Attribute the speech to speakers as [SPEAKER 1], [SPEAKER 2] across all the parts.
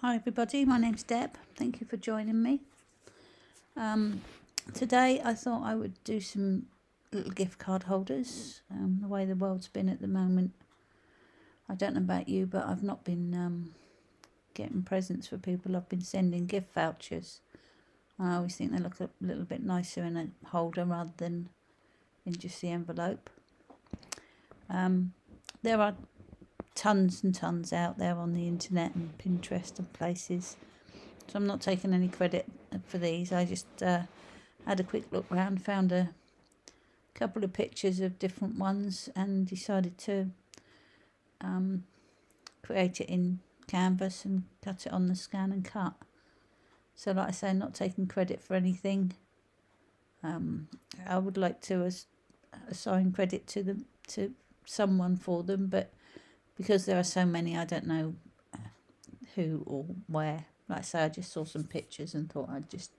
[SPEAKER 1] Hi everybody, my name's Deb. Thank you for joining me. Today I thought I would do some little gift card holders. The way the world's been at the moment, I don't know about you, but I've not been getting presents for people. I've been sending gift vouchers. I always think they look a little bit nicer in a holder rather than in just the envelope. There are tons and tons out there on the internet and Pinterest and places, so I'm not taking any credit for these. I just had a quick look around, found a couple of pictures of different ones and decided to create it in Canvas and cut it on the ScanNCut. So like I say, not taking credit for anything. I would like to assign credit to someone for them, but because there are so many, I don't know who or where. Like I say, I just saw some pictures and thought I'd just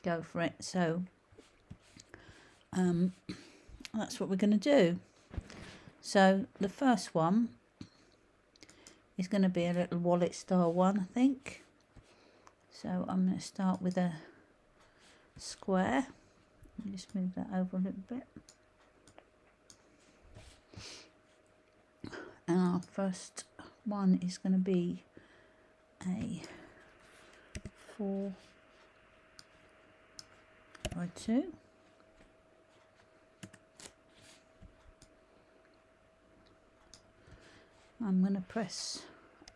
[SPEAKER 1] go for it. So that's what we're going to do. So the first one is going to be a little wallet style one, I think. So I'm going to start with a square. Just move that over a little bit. And our first one is going to be a 4 by 2. I'm going to press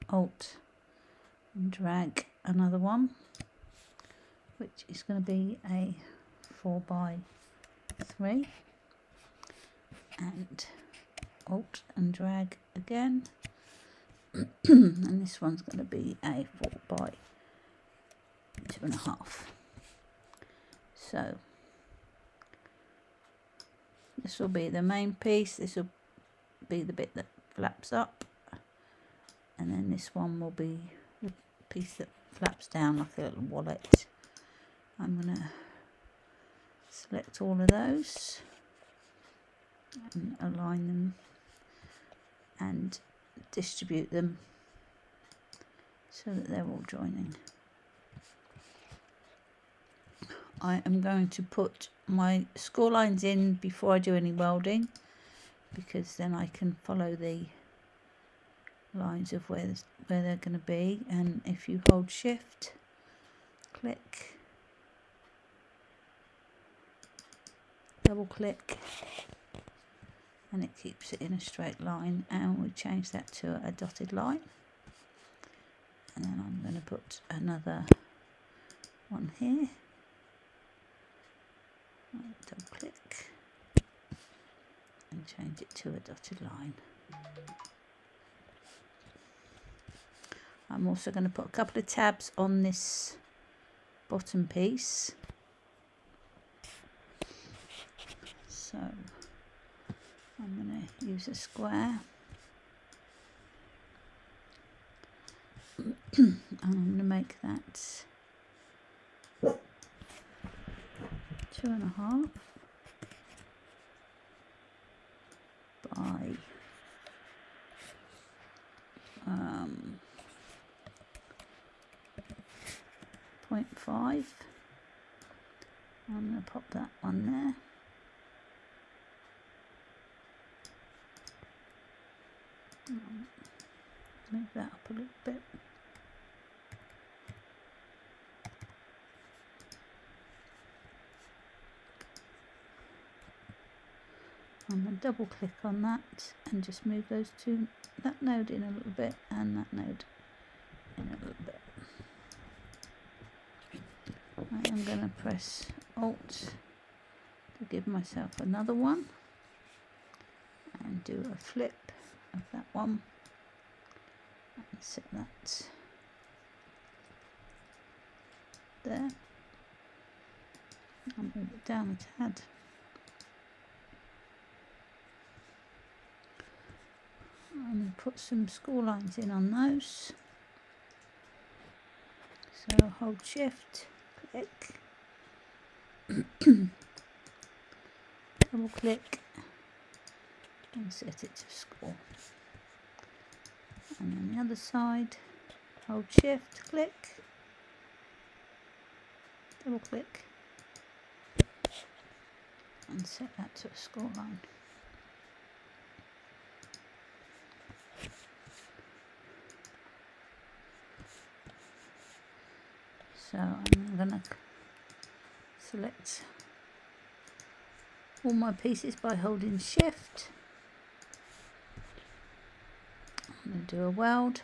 [SPEAKER 1] Alt and drag another one, which is going to be a 4 by 3, and Alt and drag again, and this one's going to be a 4 by 2.5. So this will be the main piece, this will be the bit that flaps up, and then this one will be the piece that flaps down like a little wallet. I'm going to select all of those and align them and distribute them so that they're all joining. I am going to put my score lines in before I do any welding, because then I can follow the lines of where they're going to be. And if you hold shift, click, double click, and it keeps it in a straight line, and we change that to a dotted line. And then I'm going to put another one here, double click, and change it to a dotted line. I'm also going to put a couple of tabs on this bottom piece. So I'm going to use a square, and I'm going to make that 2.5 by 0.5. I'm going to pop that one there. Move that up a little bit. I'm going to double click on that and just move that node in a little bit and that node in a little bit. I am going to press Alt to give myself another one and do a flip of that one and set that there. I'll move it down a tad. I'm going to put some score lines in on those. So hold shift, click, double click, and set it to score. And on the other side, hold shift, click, double click, and set that to a score line. So I'm going to select all my pieces by holding shift. I'm going to do a weld.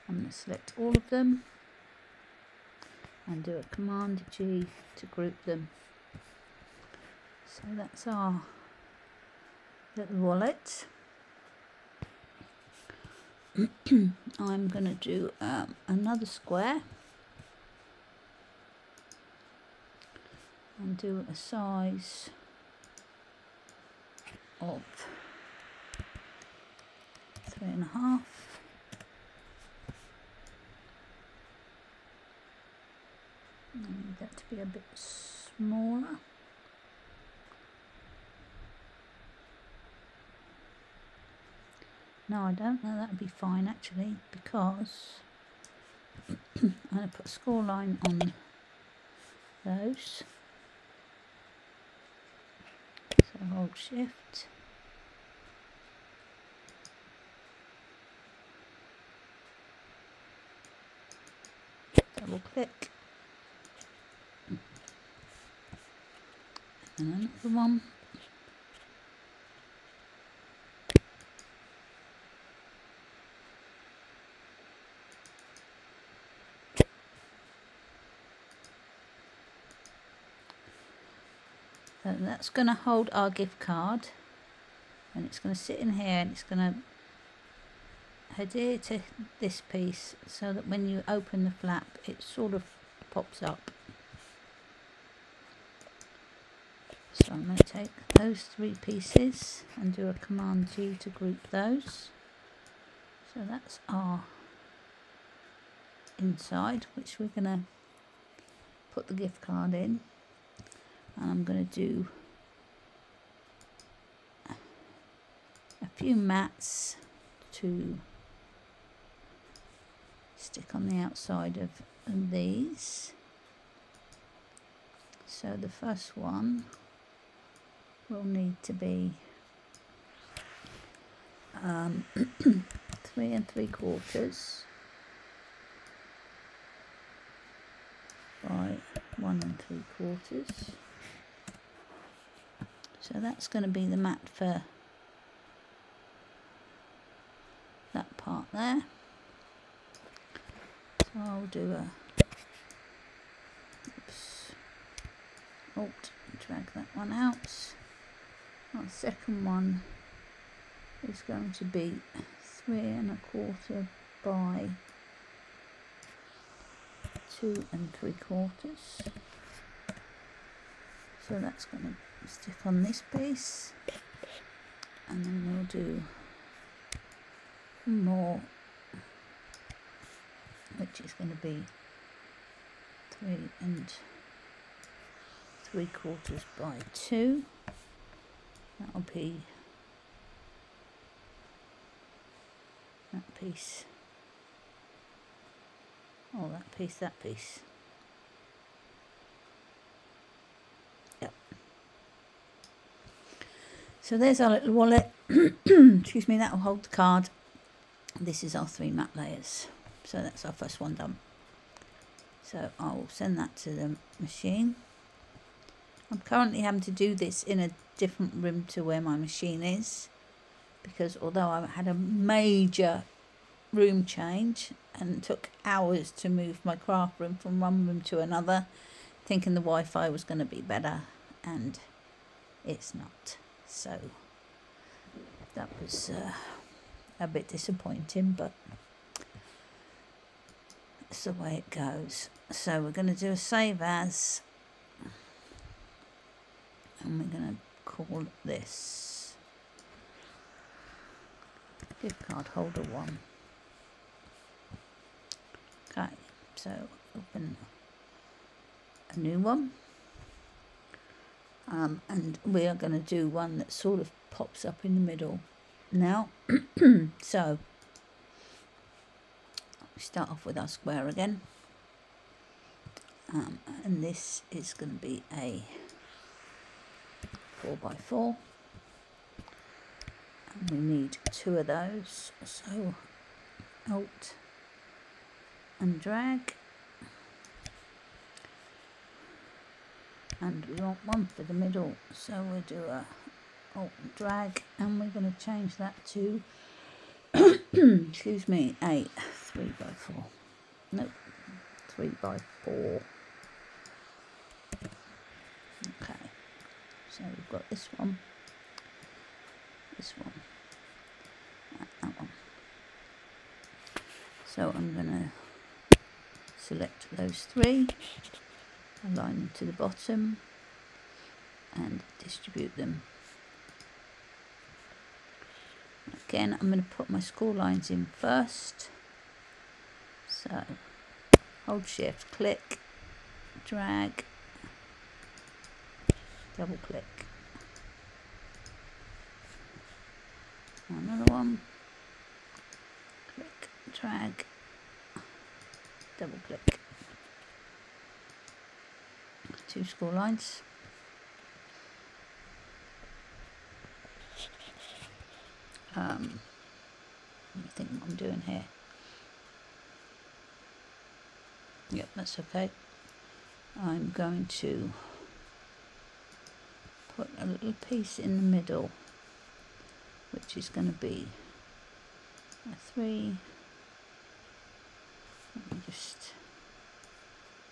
[SPEAKER 1] I'm going to select all of them and do a Command G to group them. So that's our little wallet. I'm going to do another square and do a size of 3.5. I need that to be a bit smaller. No, I don't know, that would be fine actually, because I'm going to put a score line on those. So hold shift. Double click. And another one. So that's going to hold our gift card, and it's going to sit in here, and it's going to adhere to this piece so that when you open the flap it sort of pops up. So I'm going to take those 3 pieces and do a Command G to group those. So that's our inside, which we're going to put the gift card in. And I'm going to do a few mats to stick on the outside of these. So the first one will need to be 3 3/4 by 1 3/4. So that's going to be the mat for that part there. So I'll do a Alt, drag that one out. Our second one is going to be 3 1/4 by 2 3/4. So that's going to stick on this piece, and then we'll do more, which is going to be 3 3/4 by 2. That'll be that piece. Oh, that piece. Yep. So there's our little wallet. Excuse me, that will hold the card. This is our 3 map layers. So that's our first one done. So I'll send that to the machine. I'm currently having to do this in a different room to where my machine is, because although I had a major room change and took hours to move my craft room from one room to another, thinking the Wi-Fi was going to be better, and it's not. So that was a bit disappointing, but that's the way it goes. So we're going to do a save as, and we're going to call this gift card holder 1. Okay, so open a new one, and we are going to do one that sort of pops up in the middle now. So we start off with our square again, and this is going to be a 4x4, and we need 2 of those, so Alt and drag, and we want one for the middle, so we'll do a Alt and drag, and we're going to change that to excuse me, a 3x4, nope, 3x4. Okay, so we've got this one, and that one. So I'm going to select those 3, align them to the bottom, and distribute them. Again, I'm going to put my score lines in first. So hold shift, click, drag, double click. Another one, click, drag, double click. 2 score lines. Let me think what I'm doing here. Yep, that's okay. I'm going to put a little piece in the middle, which is going to be a 3. Let me just,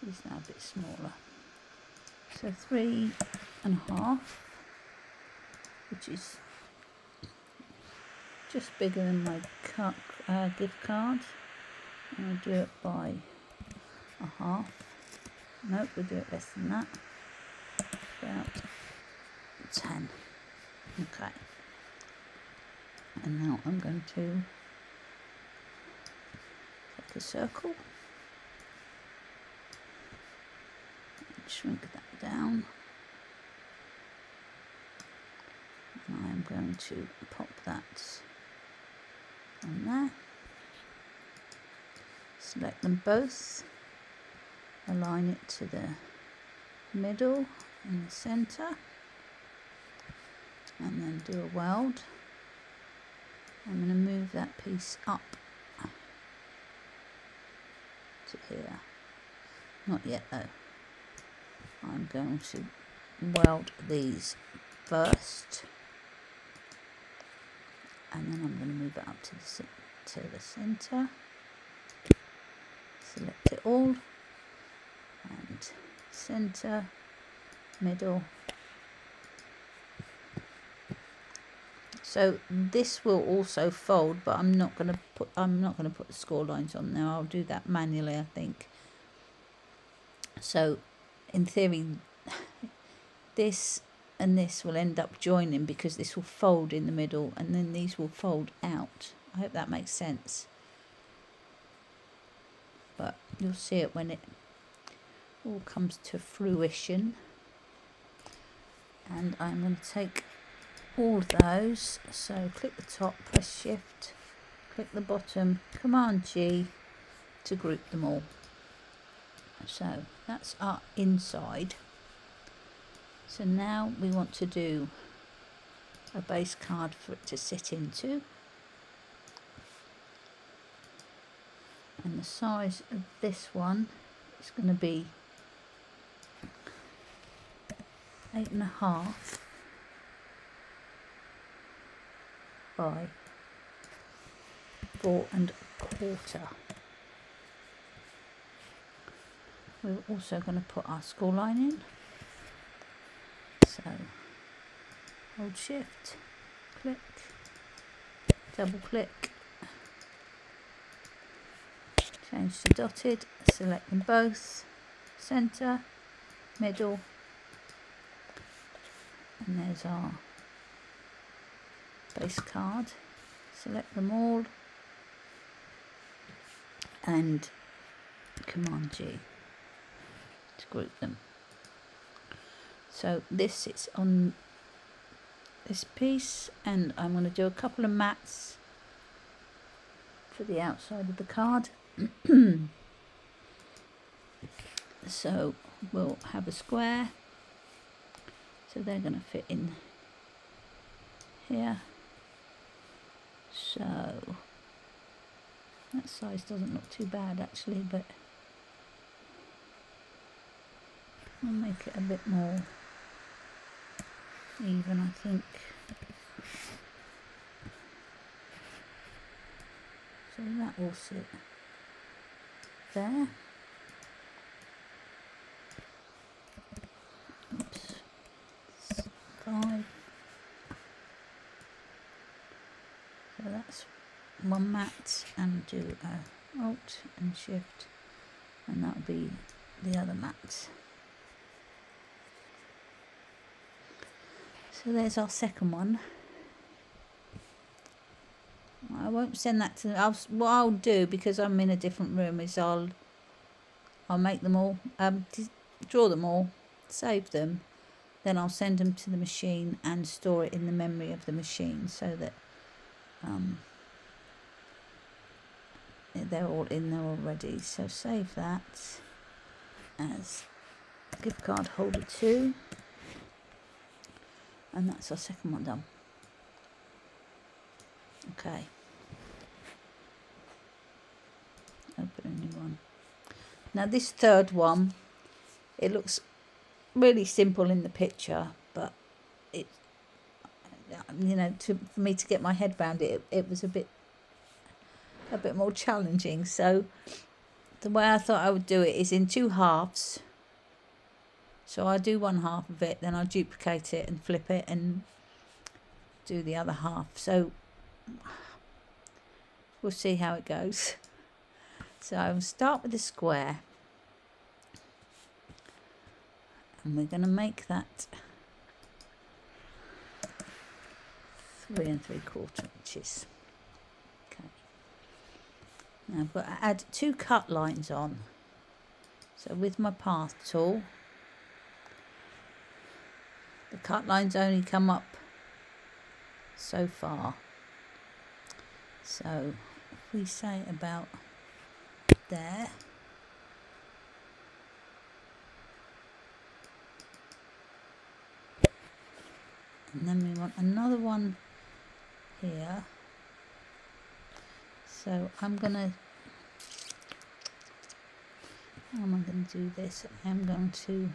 [SPEAKER 1] these now a bit smaller. So 3.5, which is just bigger than my gift card. I'll do it by a half. Nope, we'll do it less than that. About 10. Okay. And now I'm going to take a circle and shrink that down. And I'm going to pop that on there. Select them both, align it to the middle and the centre, and then do a weld. I'm going to move that piece up to here. Not yet though. I'm going to weld these first, and then I'm going to move it up to the centre. Select it all, and centre, middle. So this will also fold, but I'm not going to put the score lines on there. I'll do that manually, I think. So in theory, this and this will end up joining, because this will fold in the middle and then these will fold out. I hope that makes sense. But you'll see it when it all comes to fruition. And I'm going to take all of those, so click the top, press shift, click the bottom, Command G to group them all. So that's our inside. So now we want to do a base card for it to sit into, and the size of this one is going to be 8.5 by 4.25. We're also going to put our score line in. So hold shift, click, double click, change to dotted, select them both, centre, middle, and there's our base card. Select them all and Command G to group them. So this sits on this piece, and I'm going to do a couple of mats for the outside of the card. So we'll have a square, so they're going to fit in here. So that size doesn't look too bad actually, but I'll make it a bit more even, I think. So that will sit there. Oops. 5. So that's one mat, and do a Alt and Shift, and that'll be the other mat. So there's our second one. I won't send that to. What I'll do, because I'm in a different room, is I'll make them all, draw them all, save them, then I'll send them to the machine and store it in the memory of the machine, so that they're all in there already. So save that as gift card holder 2, and that's our second one done. Okay, open a new one. Now this third one, it looks really simple in the picture, but it, you know, for me to get my head around it, it was a bit more challenging. So the way I thought I would do it is in 2 halves. So I do one half of it, then I duplicate it and flip it and do the other half. So we'll see how it goes. So I will start with the square, and we're going to make that 3 3/4 inches. Okay. Now I've got to add 2 cut lines on. So with my path tool, the cut lines only come up so far. So if we say about there, and then we want another one here. So I'm gonna, how am I going to do this? I'm going to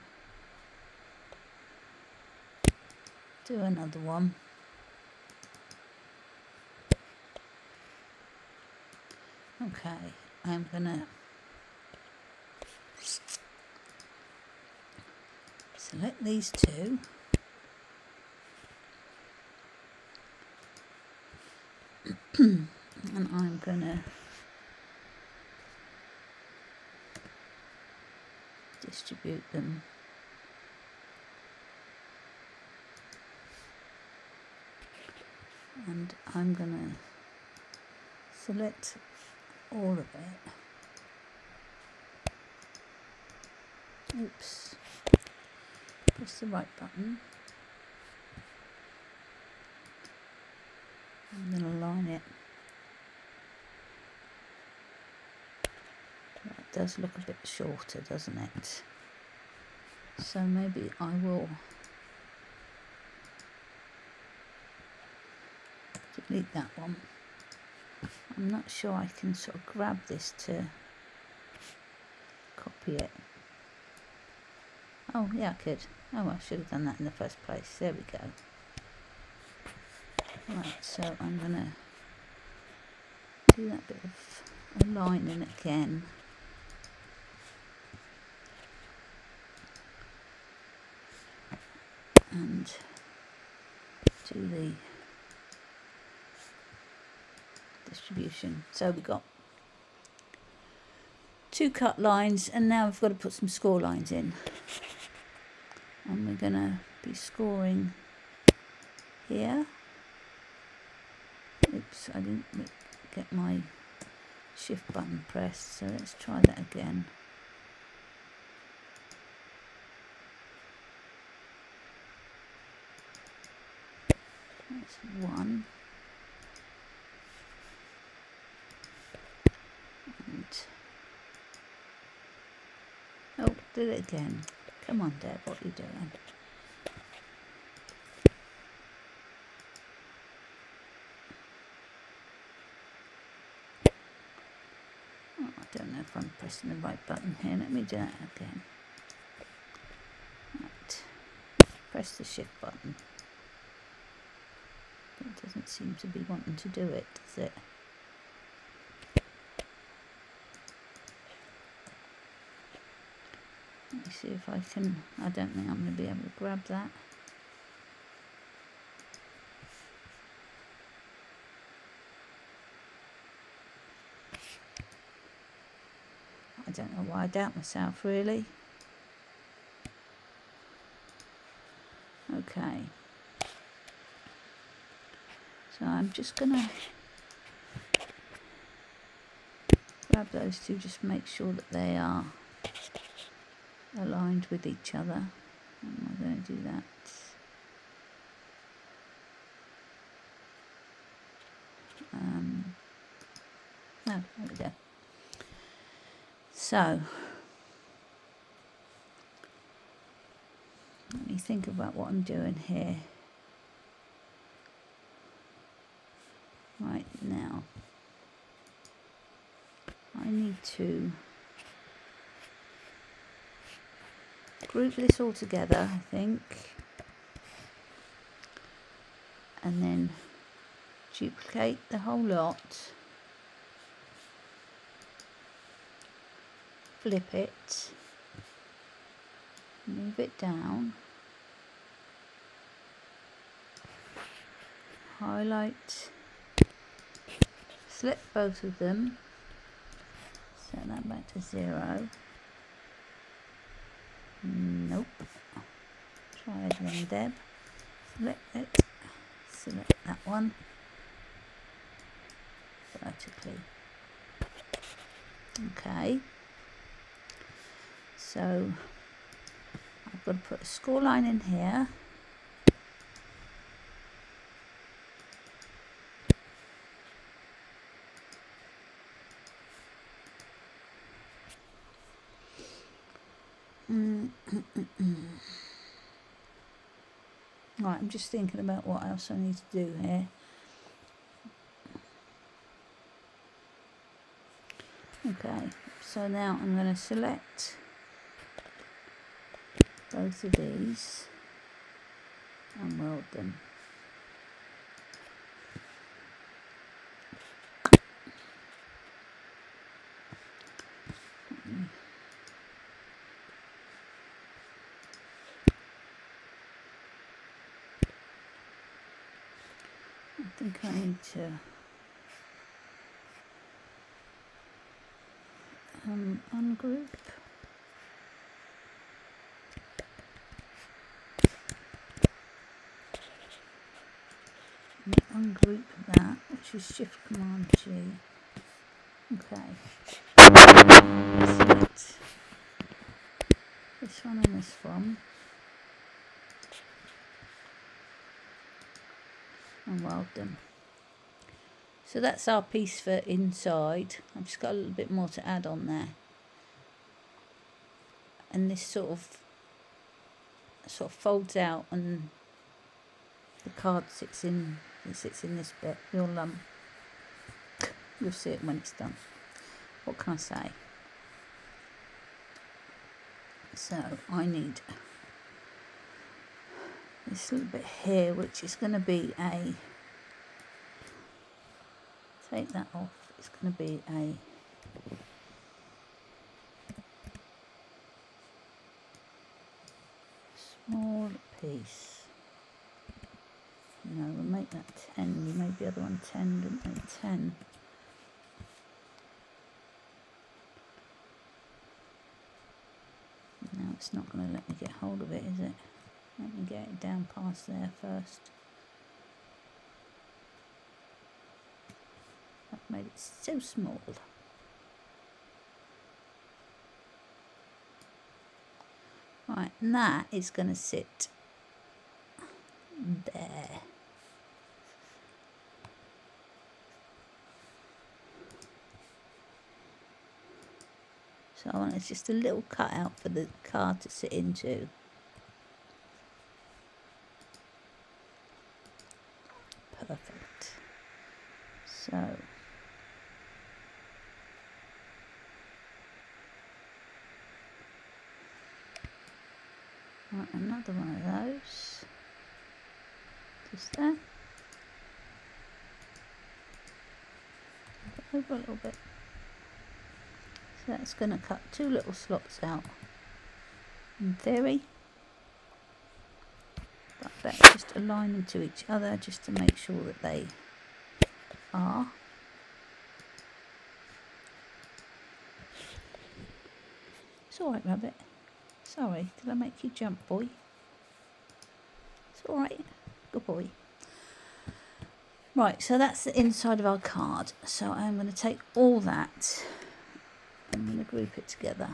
[SPEAKER 1] do another one. Okay, I'm gonna select these 2, and I'm gonna distribute them. And I'm gonna select all of it. Oops. Press the right button. I'm going to align it. That does look a bit shorter, doesn't it? So maybe I will delete that one. I'm not sure I can sort of grab this to copy it. Oh yeah, I could. Oh, I should have done that in the first place. There we go. Right, so I'm going to do that bit of aligning again. And do the distribution. So we've got 2 cut lines, and now we've got to put some score lines in. And we're going to be scoring here. Oops, I didn't get my shift button pressed, so let's try that again. one. And oh, did it again. Come on, Deb, what are you doing? Oh, I don't know if I'm pressing the right button here. Let me do that again. Right. Press the shift button. It doesn't seem to be wanting to do it, does it? Let me see if I can. I don't think I'm going to be able to grab that. I don't know why I doubt myself, really. Okay. So I'm just going to grab those two, just make sure that they are aligned with each other. How am I going to do that? No, there we go. So, let me think about what I'm doing here. Right now, I need to group this all together, I think, and then duplicate the whole lot, flip it, move it down, highlight, select both of them, set that back to 0. Nope. Try again, Deb. Select it. Select that one vertically. Okay. So I've got to put a score line in here. Right, I'm just thinking about what else I need to do here. Okay, so now I'm going to select both of these and weld them. I think I need to ungroup. Ungroup that, which is Shift Command G. Okay. Select this one and this one. And weld them. So that's our piece for inside. I've just got a little bit more to add on there. And this sort of folds out, and the card sits in. It sits in this bit. You'll see it when it's done. What can I say? So I need this little bit here, which is going to be a. Take that off. It's going to be a small piece. No, we'll make that 10. We made the other one 10, didn't we? 10. Now it's not going to let me get hold of it, is it? Let me get it down past there first. I've made it so small. Right, and that is going to sit there. So I want just a little cutout for the card to sit into. Perfect. So right, another one of those. Just there. Over a little bit. So that's going to cut 2 little slots out in theory. But better just align them to each other just to make sure that they are. It's alright, Rabbit. Sorry, did I make you jump, boy? It's alright. Good boy. Right, so that's the inside of our card. So I'm going to take all that. I'm going to group it together.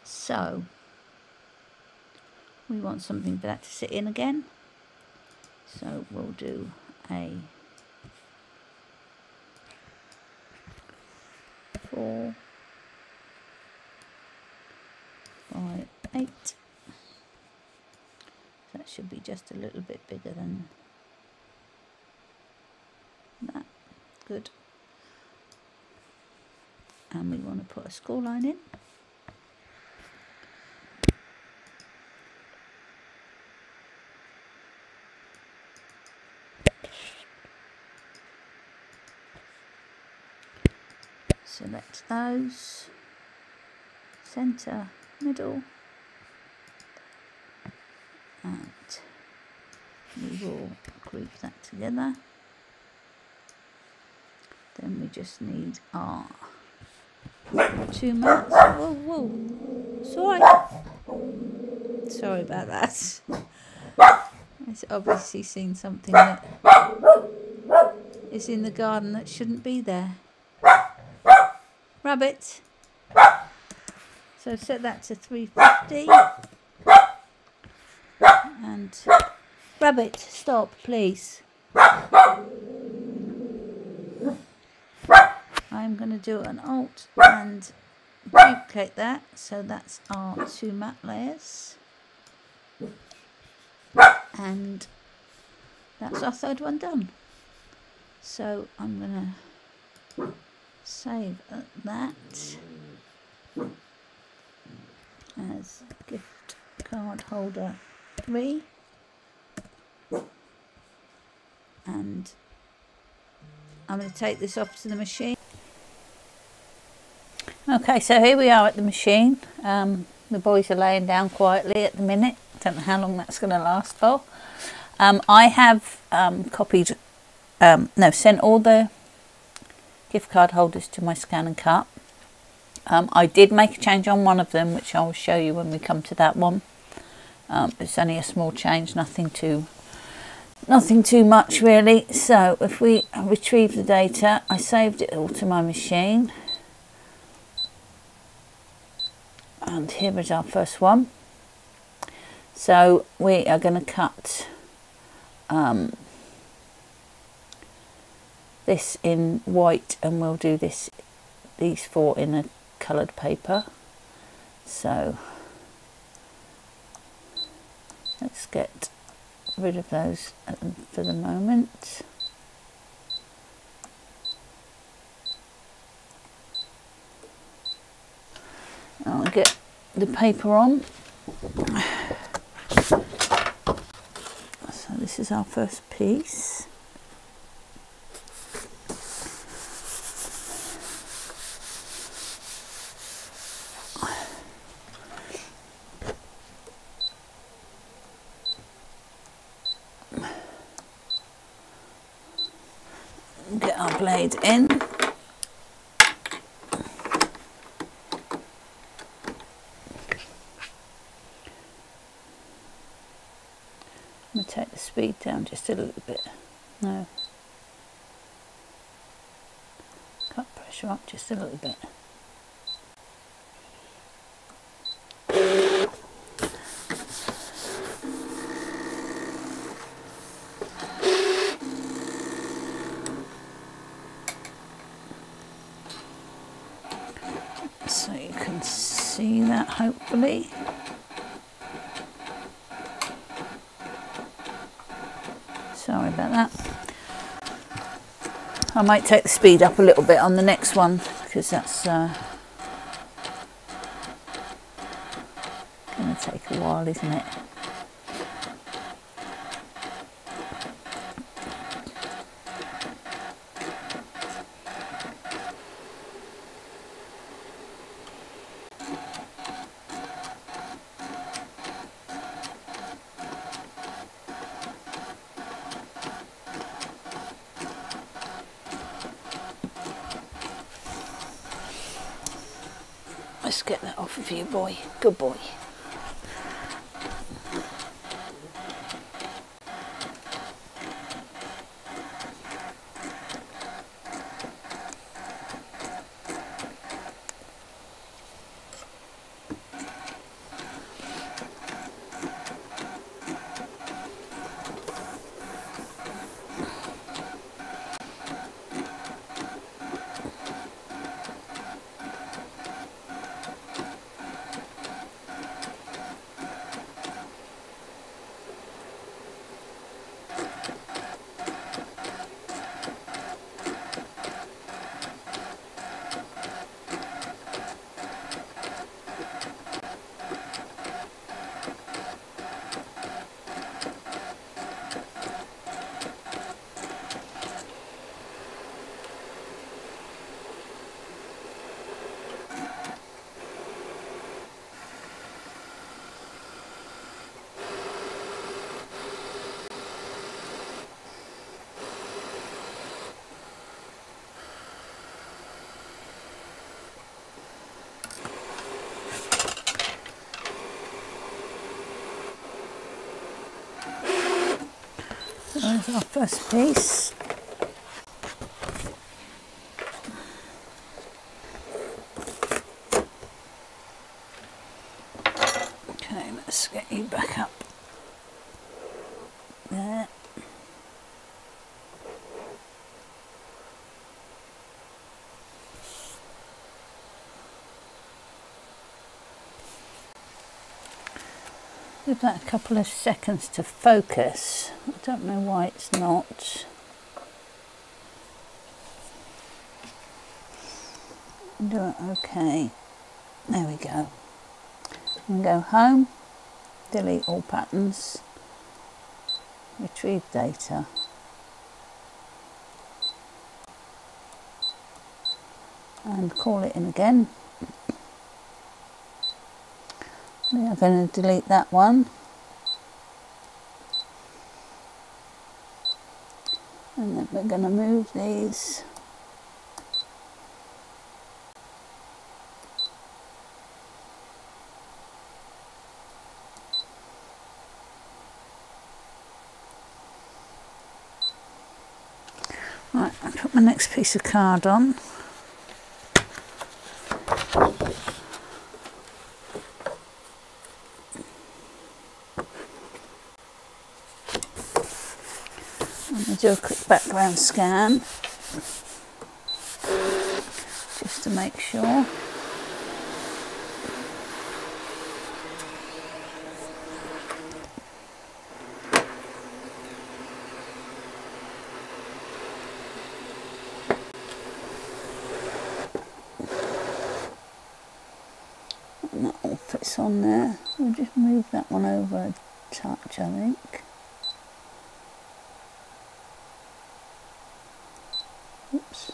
[SPEAKER 1] So we want something for that to sit in again. So we'll do a 4, 5, 8. That should be just a little bit bigger than that. Good. And we want to put a score line in. Select those, centre, middle, and we will group that together. Then we just need our 2 mats. Whoa, whoa, sorry. Sorry about that. It's obviously seen something that is in the garden that shouldn't be there. Rabbit. So set that to 350. And Rabbit, stop, please. I'm going to do an Alt and duplicate that. So that's our 2 mat layers. And that's our 3rd one done. So I'm going to save that as gift card holder 3, and I'm going to take this off to the machine. Okay, so here we are at the machine. The boys are laying down quietly at the minute. Don't know how long that's going to last for. I have sent all the gift card holders to my ScanNCut. I did make a change on one of them, which I will show you when we come to that one. It's only a small change, nothing too much really. So if we retrieve the data, I saved it all to my machine, and here is our first one. So we are going to cut this in white, and we'll do these 4 in a coloured paper. So let's get rid of those for the moment. I'll get the paper on. So this is our first piece. Get our blade in. I'm going to take the speed down just a little bit. No. Cut pressure up just a little bit. that, hopefully. Sorry about that. I might take the speed up a little bit on the next one because that's going to take a while, isn't it? Let's get that off of you, boy. Good boy. There's our first piece. Okay, let's get you back up there. Give that a couple of seconds to focus. I don't know why it's not. Do it okay. There we go. And go home, delete all patterns, retrieve data. And call it in again. We are going to delete that one. And then we're going to move these. Right, I'll put my next piece of card on. Do a quick background scan just to make sure. And that all fits on there. We'll just move that one over a touch, I think. Oops.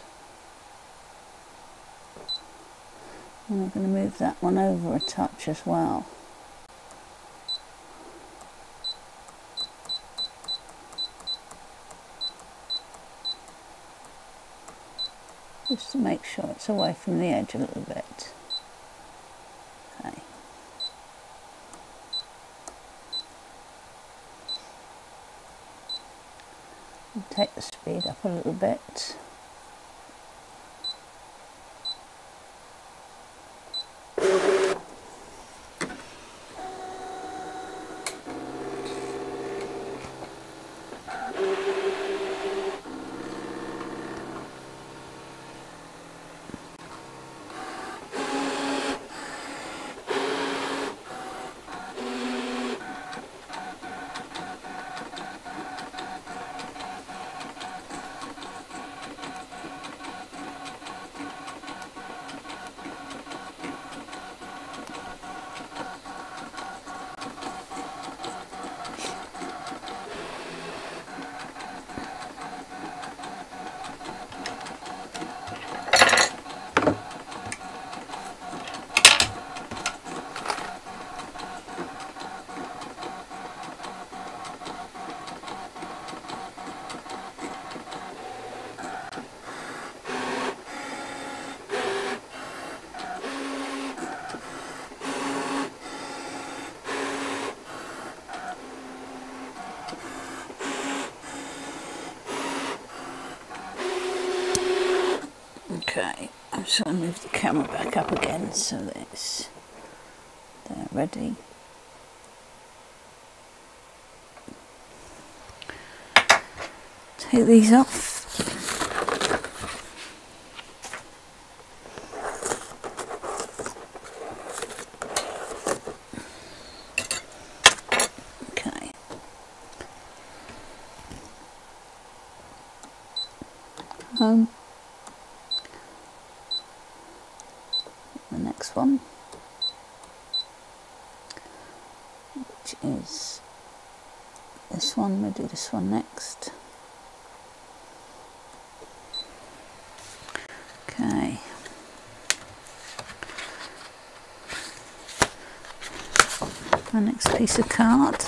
[SPEAKER 1] And I'm going to move that one over a touch as well. Just to make sure it's away from the edge a little bit. Okay. And take the speed up a little bit. I'm just going to move the camera back up again so that it's there ready. Take these off. Okay. The next one, which is this one. We'll do this one next. Okay. My next piece of card.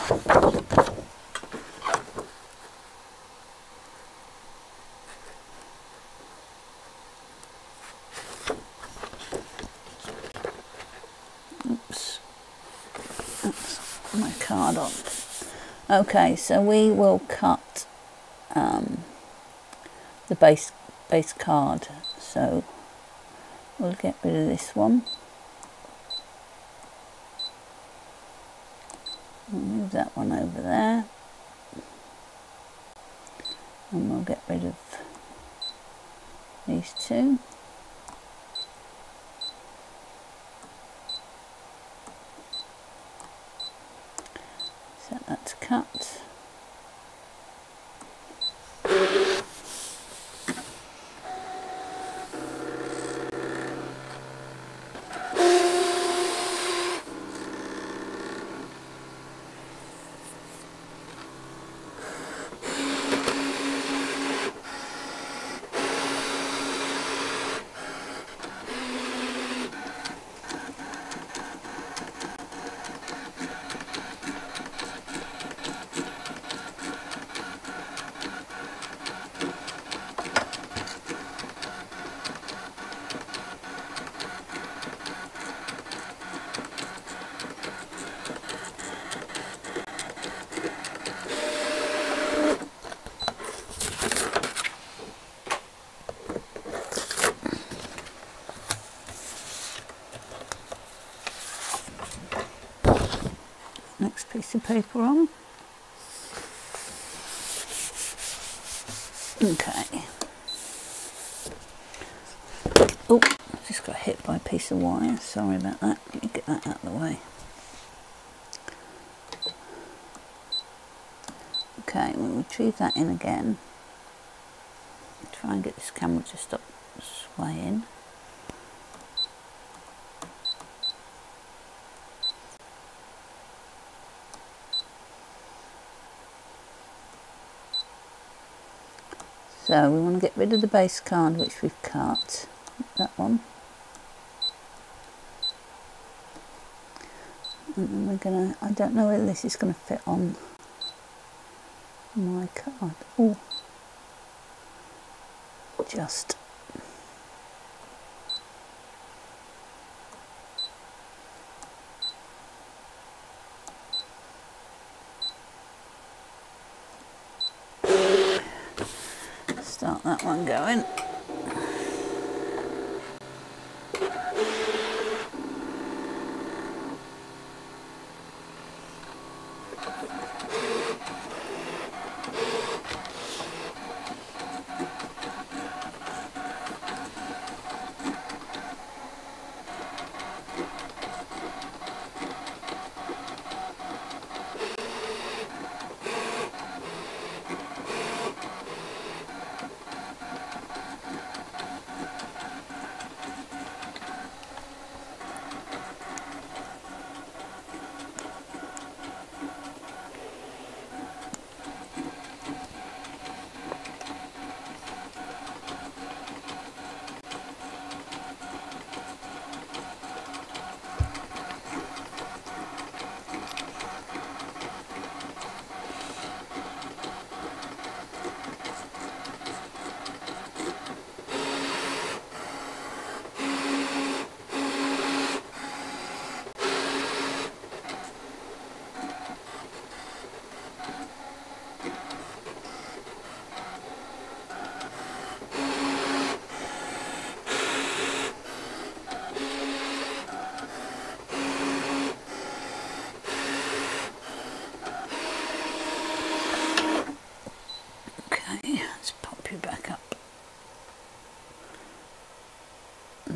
[SPEAKER 1] Oops, that's my card on. Okay, so we will cut the base card. So we'll get rid of this one. We'll move that one over there. And we'll get rid of these two. Set that to cut. Next piece of paper on. Okay. Oh, just got hit by a piece of wire. Sorry about that. Let me get that out of the way. Okay, we'll retrieve that in again. Try and get this camera to stop swaying. So we want to get rid of the base card which we've cut, that one. And then we're going to, I don't know whether this is going to fit on my card. Oh, just. Start that one going.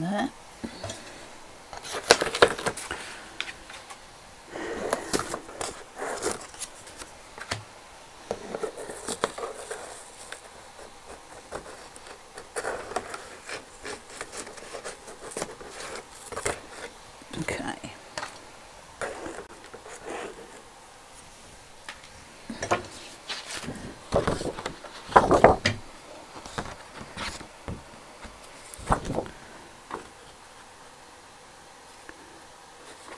[SPEAKER 1] there. Okay.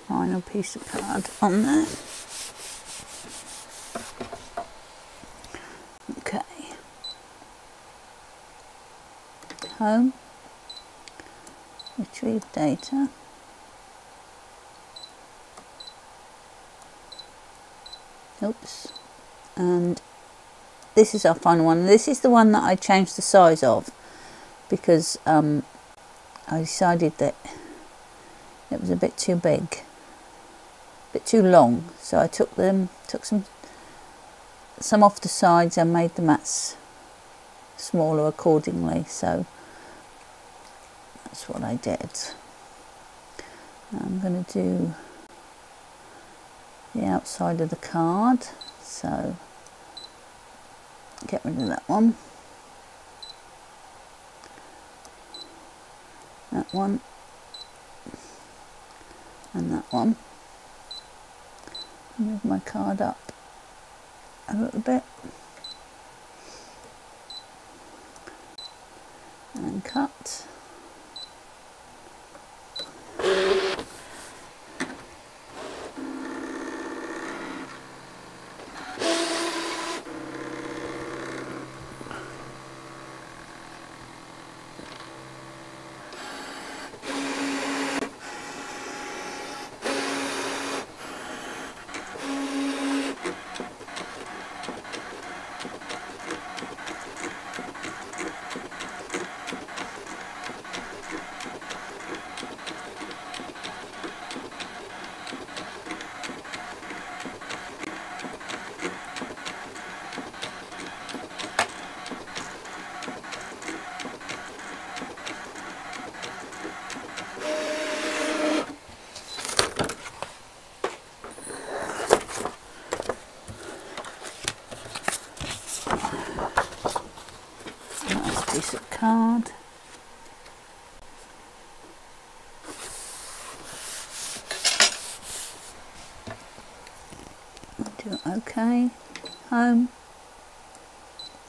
[SPEAKER 1] Final piece of card on there. Okay. Home. Retrieve data. Oops. And this is our final one. This is the one that I changed the size of because I decided that it was a bit too big, a bit too long. So I took some off the sides and made the mats smaller accordingly. So that's what I did. Now I'm going to do the outside of the card, so get rid of that one, that one, and that one. Move my card up a little bit and cut. Piece of card. Do OK. Home.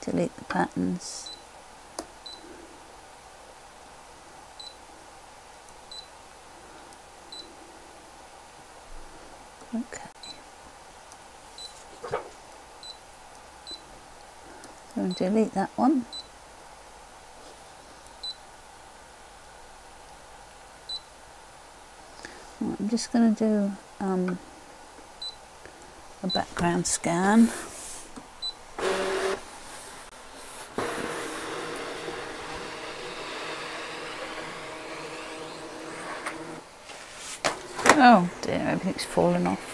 [SPEAKER 1] Delete the patterns. OK. So delete that one. I'm just going to do a background scan. Oh dear, everything's fallen off.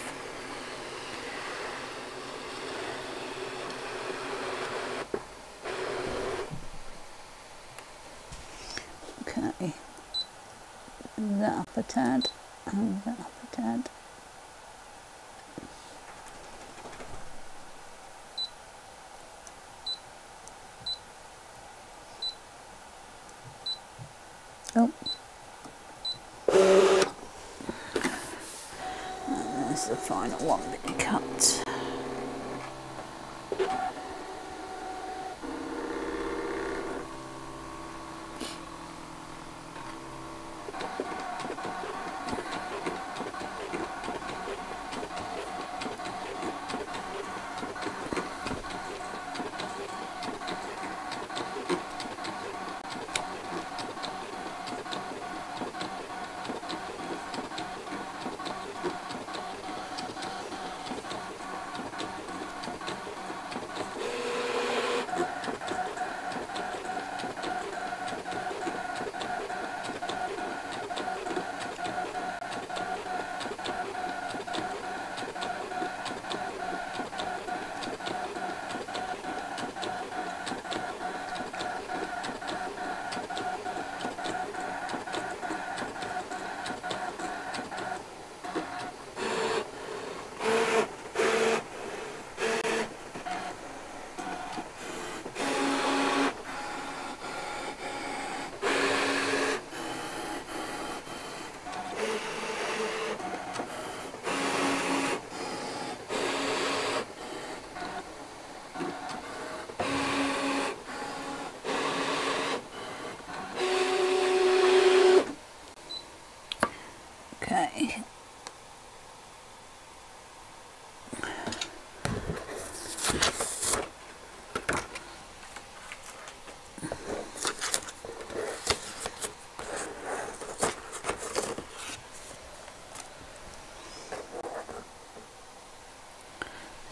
[SPEAKER 1] Okay, move that up a tad. Move that up a tad. Oh. And there's the final one being cut.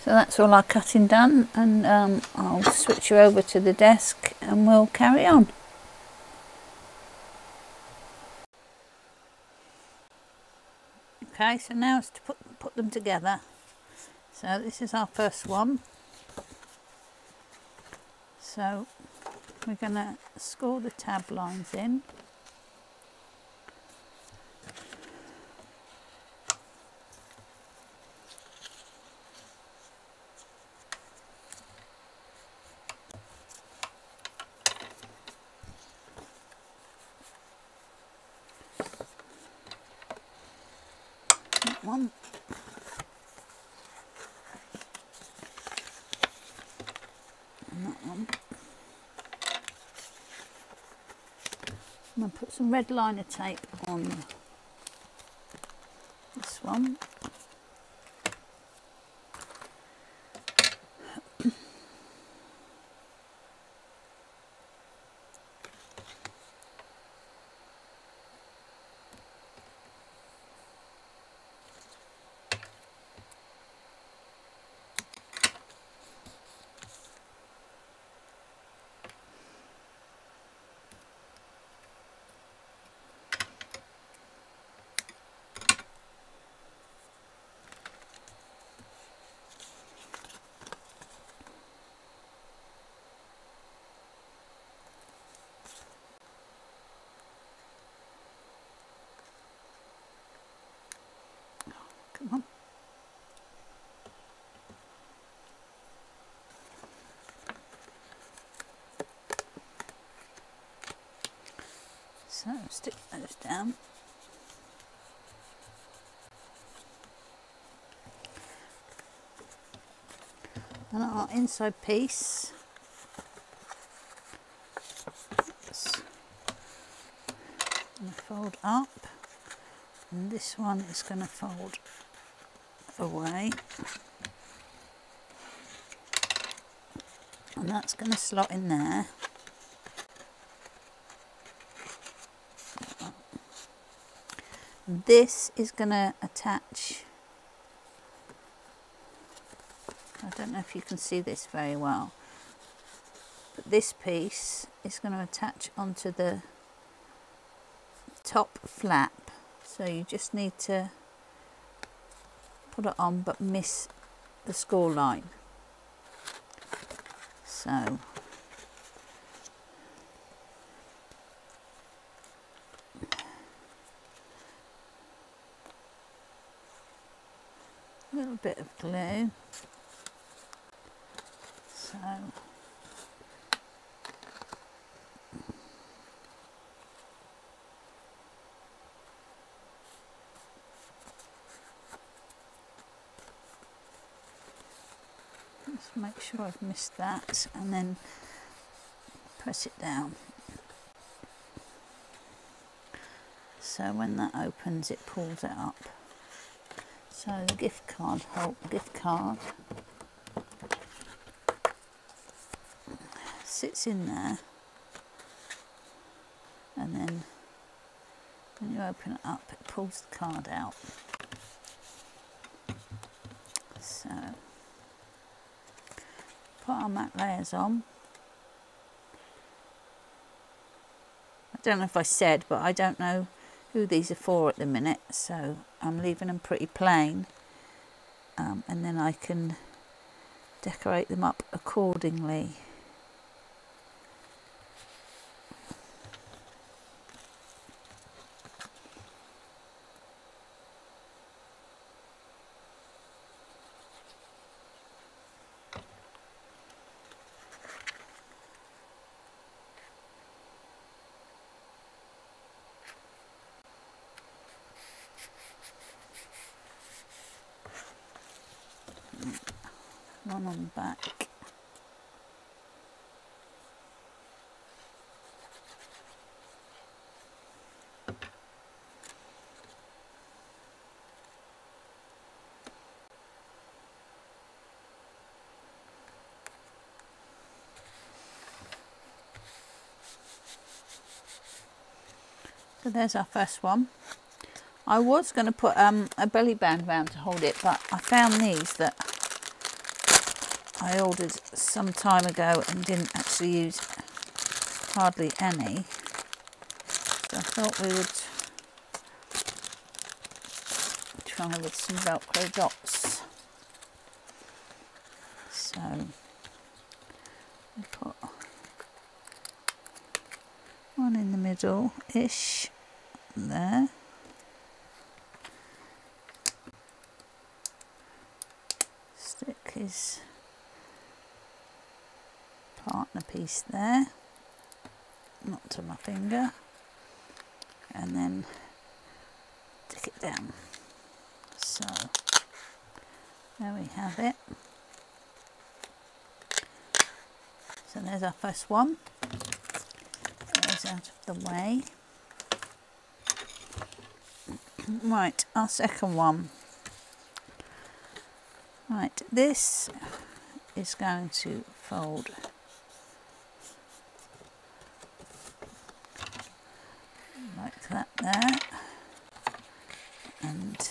[SPEAKER 1] So that's all our cutting done, and I'll switch you over to the desk and we'll carry on. Okay, so now it's to put them together. So this is our first one. So we're going to score the tab lines in. That one. And that one. I'm going to put some red liner tape on this one. Come on. So stick those down. And our inside piece is going to fold up, and this one is going to fold away, and that's going to slot in there. This is going to attach, I don't know if you can see this very well, but this piece is going to attach onto the top flap, so you just need to put it on but miss the score line. So a little bit of glue. So just make sure I've missed that, and then press it down. So when that opens, it pulls it up. So the gift card sits in there, and then when you open it up, it pulls the card out. So put our matte layers on. I don't know if I said, but I don't know who these are for at the minute, so I'm leaving them pretty plain, and then I can decorate them up accordingly. One on the back. So there's our first one. I was going to put a belly band round to hold it, but I found these that I ordered some time ago and didn't actually use hardly any. So I thought we would try with some Velcro dots. So I put one in the middle-ish there. Stick his partner piece there, not to my finger, and then stick it down. So there we have it. So there's our first one. Goes out of the way. Right, our second one. Right, this is going to fold like that there, and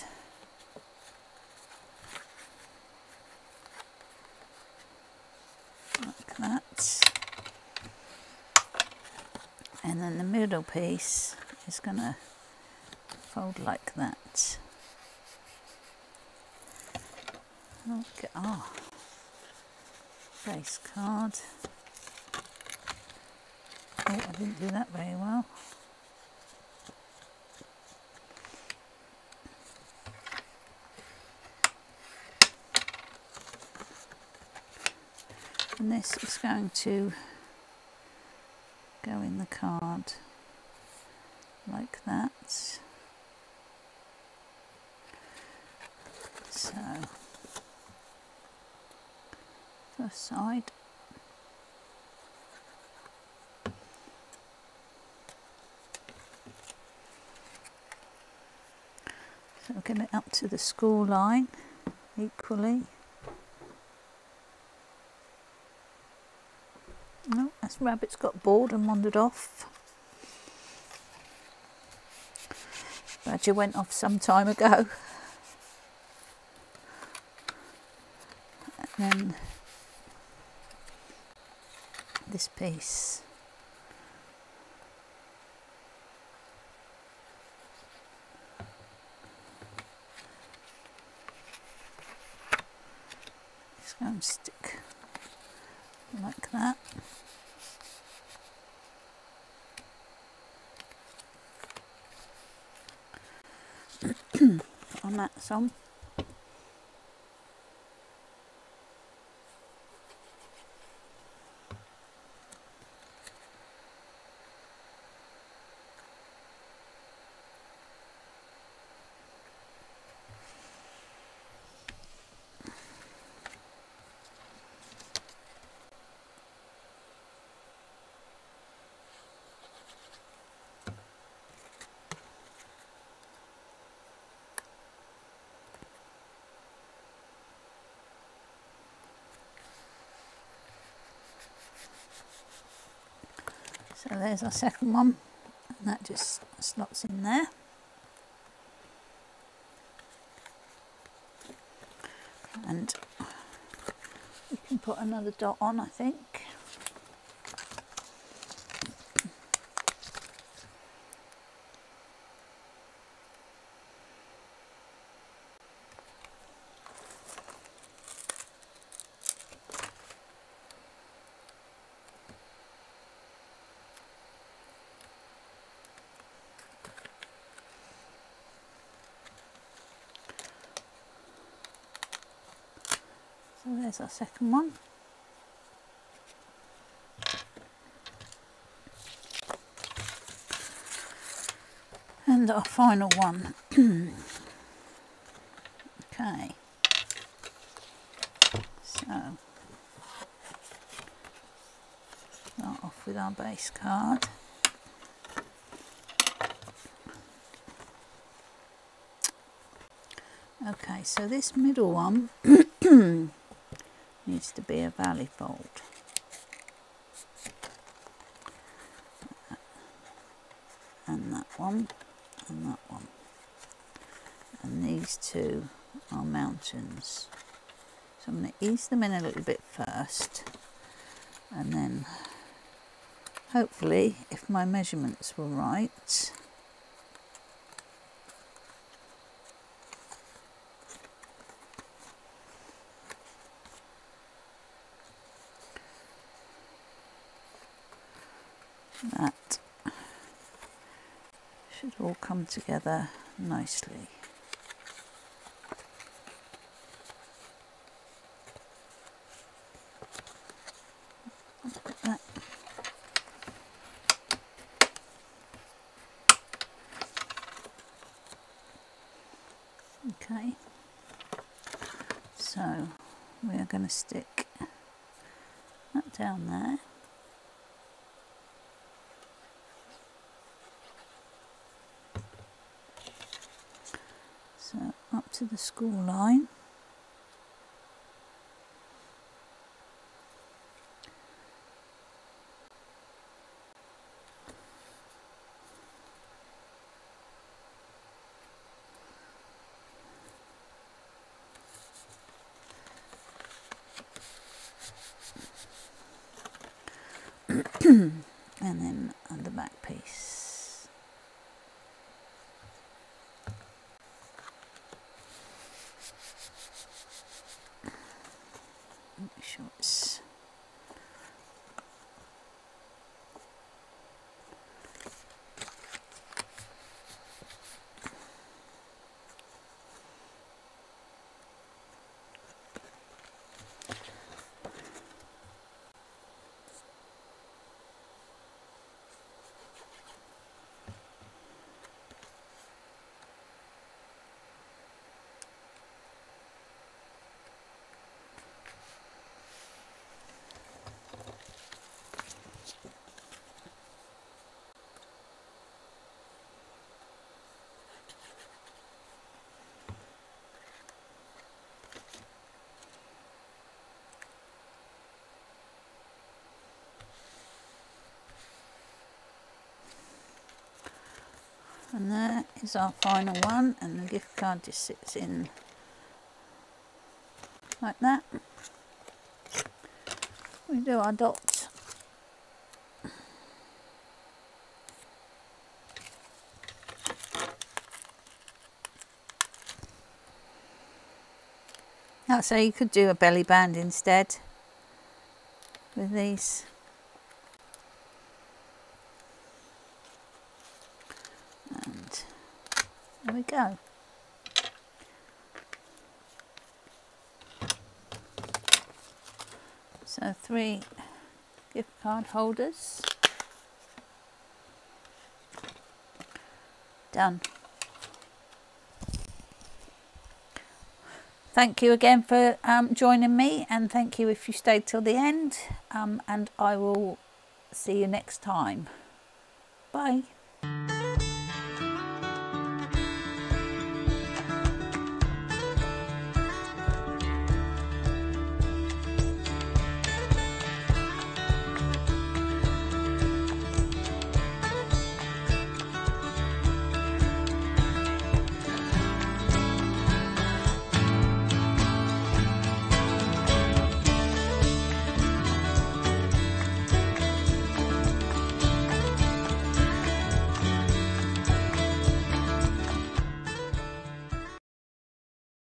[SPEAKER 1] like that, and then the middle piece is going to fold like that. Look at our base card. Oh, I didn't do that very well. And this is going to go in the card like that. So, first side. So we'll get it up to the score line equally. Oh, this rabbit's got bored and wandered off. Badger went off some time ago. And then this piece. Just going to stick like that. On that some. So there's our second one, and that just slots in there. And we can put another dot on, I think. So there's our second one. And our final one. Okay. So start off with our base card. Okay, so this middle one needs to be a valley fold. And that one, and that one. And these two are mountains. So I'm going to ease them in a little bit first, and then hopefully, if my measurements were right, that should all come together nicely. Like that. Okay, so we are going to stick that down there. So up to the school line. And then on the back piece. Make sure it's and there is our final one, and the gift card just sits in like that. We do our dots. So you could do a belly band instead with these. And there we go. So 3 gift card holders. Done. Thank you again for joining me, and thank you if you stayed till the end, and I will see you next time. Bye.